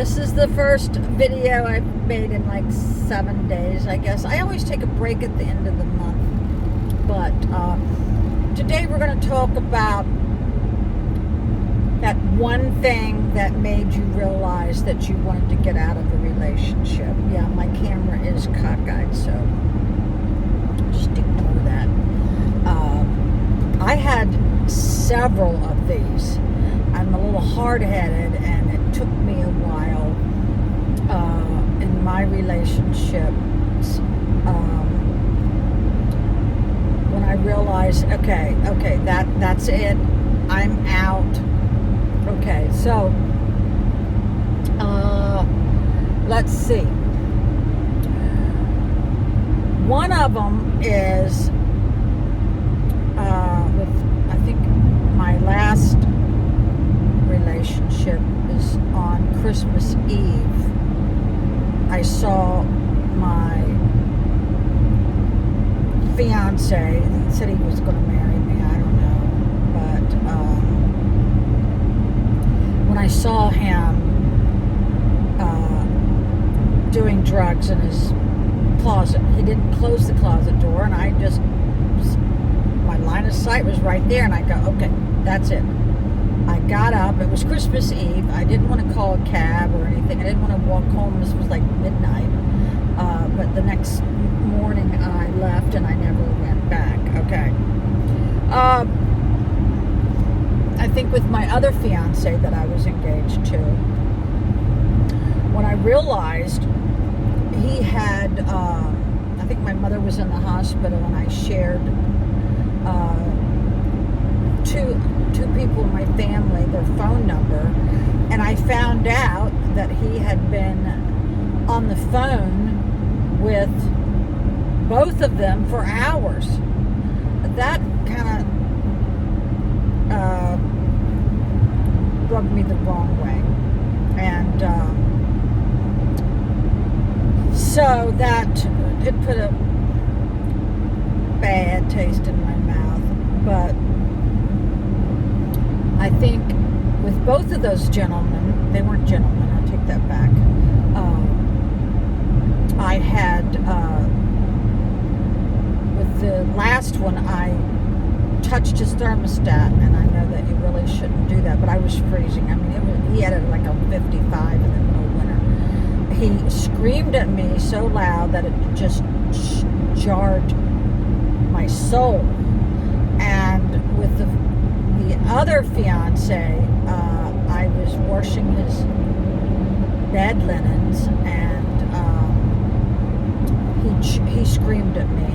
This is the first video I've made in like 7 days, I guess. I always take a break at the end of the month. But today we're going to talk about that one thing that made you realize that you wanted to get out of a relationship. Yeah, my camera is cockeyed, so just ignore that. I had several of these. I'm a little hard-headed, and it took me a while in my relationships when I realized, okay, that's it. I'm out. Okay, so let's see. One of them is with, I think, my last relationship is on Christmas Eve. I saw my fiance. He said he was going to marry me. I don't know, but when I saw him doing drugs in his closet, he didn't close the closet door, and I just, my line of sight was right there, and I go, okay, that's it. I got up. It was Christmas Eve. I didn't want to call a cab or anything. I didn't want to walk home. This was like midnight. But the next morning I left and I never went back. Okay. I think with my other fiance that I was engaged to, when I realized he had, I think my mother was in the hospital, and I shared two people in my family their phone number, and I found out that he had been on the phone with both of them for hours. That kind of rubbed me the wrong way, and so that it put a bad taste in my mouth. But I think with both of those gentlemen, they weren't gentlemen, I take that back. I had, with the last one, I touched his thermostat, and I know that you really shouldn't do that, but I was freezing. I mean, he had it like a 55 in the middle of winter. He screamed at me so loud that it just jarred my soul. And with the other fiance, I was washing his bed linens, and he screamed at me,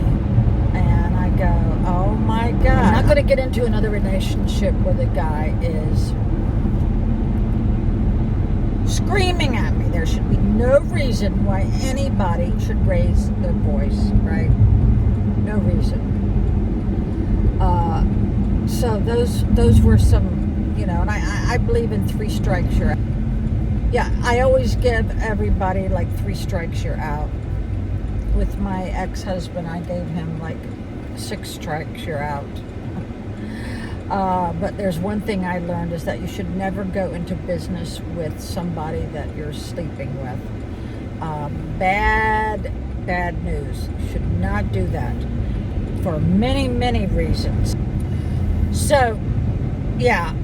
and I go, oh my God. I'm not going to get into another relationship where the guy is screaming at me. There should be no reason why anybody should raise their voice, right? No reason. So those were some, and I believe in 3 strikes you're out. Yeah, I always give everybody like 3 strikes you're out. With my ex-husband, I gave him like 6 strikes you're out. But there's one thing I learned, is that you should never go into business with somebody that you're sleeping with. Bad news. You should not do that for many, many reasons. So, yeah,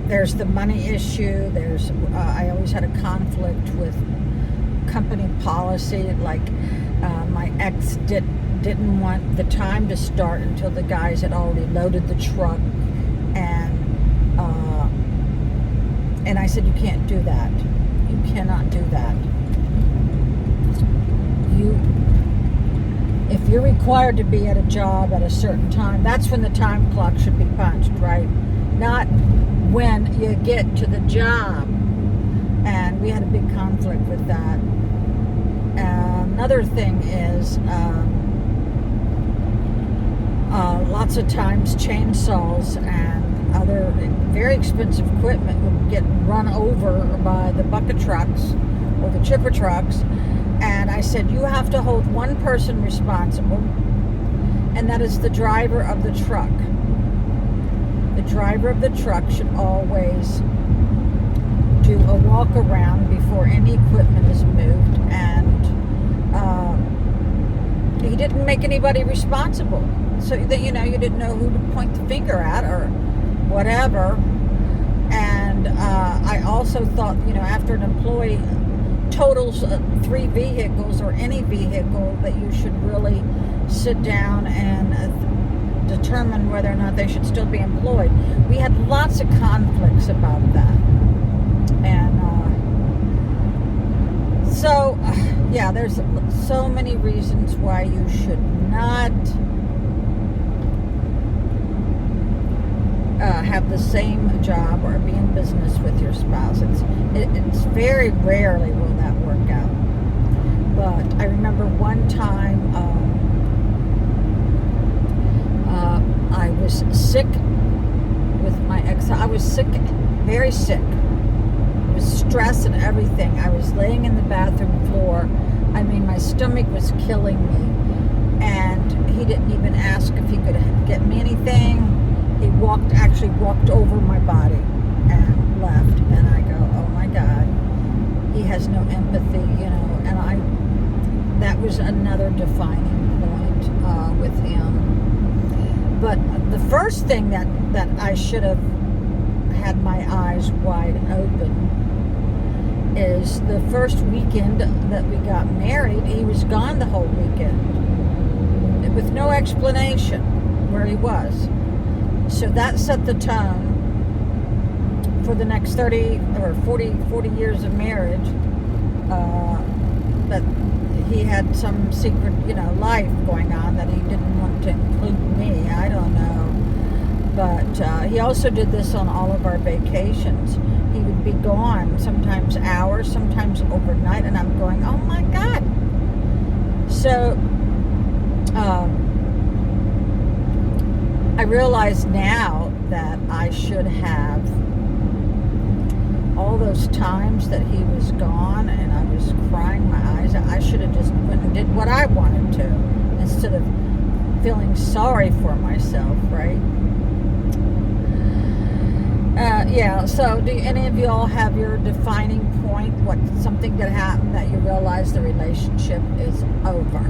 there's the money issue. There's I always had a conflict with company policy. Like my ex didn't want the time to start until the guys had already loaded the truck, and I said, you can't do that. You cannot do that. If you're required to be at a job at a certain time, that's when the time clock should be punched, right? Not when you get to the job. And we had a big conflict with that. Another thing is, lots of times chainsaws and other very expensive equipment would get run over by the bucket trucks or the chipper trucks. And I said, you have to hold one person responsible, and that is the driver of the truck. The driver of the truck should always do a walk around before any equipment is moved, and he didn't make anybody responsible. So that, you didn't know who to point the finger at or whatever. And I also thought, after an employee totals 3 vehicles or any vehicle, that you should really sit down and determine whether or not they should still be employed. We had lots of conflicts about that. And there's so many reasons why you should not have the same job or be in business with your spouse. It's very rarely will that work out. But I remember one time I was sick with my ex. I was sick, very sick. It was stress and everything. I was laying in the bathroom floor. I mean, my stomach was killing me. And he didn't even ask if he could get me anything. He actually walked over my body and left. And I go, oh my God, he has no empathy, and that was another defining point with him. But the first thing that I should have had my eyes wide open is the first weekend that we got married, he was gone the whole weekend with no explanation where he was. So that set the tone for the next 30 or 40 years of marriage, that he had some secret, life going on that he didn't want to include me. I don't know. But he also did this on all of our vacations. He would be gone, sometimes hours, sometimes overnight, and I'm going, oh my God. So I realize now that I should have, all those times that he was gone and I was crying my eyes out, I should have just went and did what I wanted to instead of feeling sorry for myself, right? So do any of y'all have your defining point? What something that happened that you realize the relationship is over?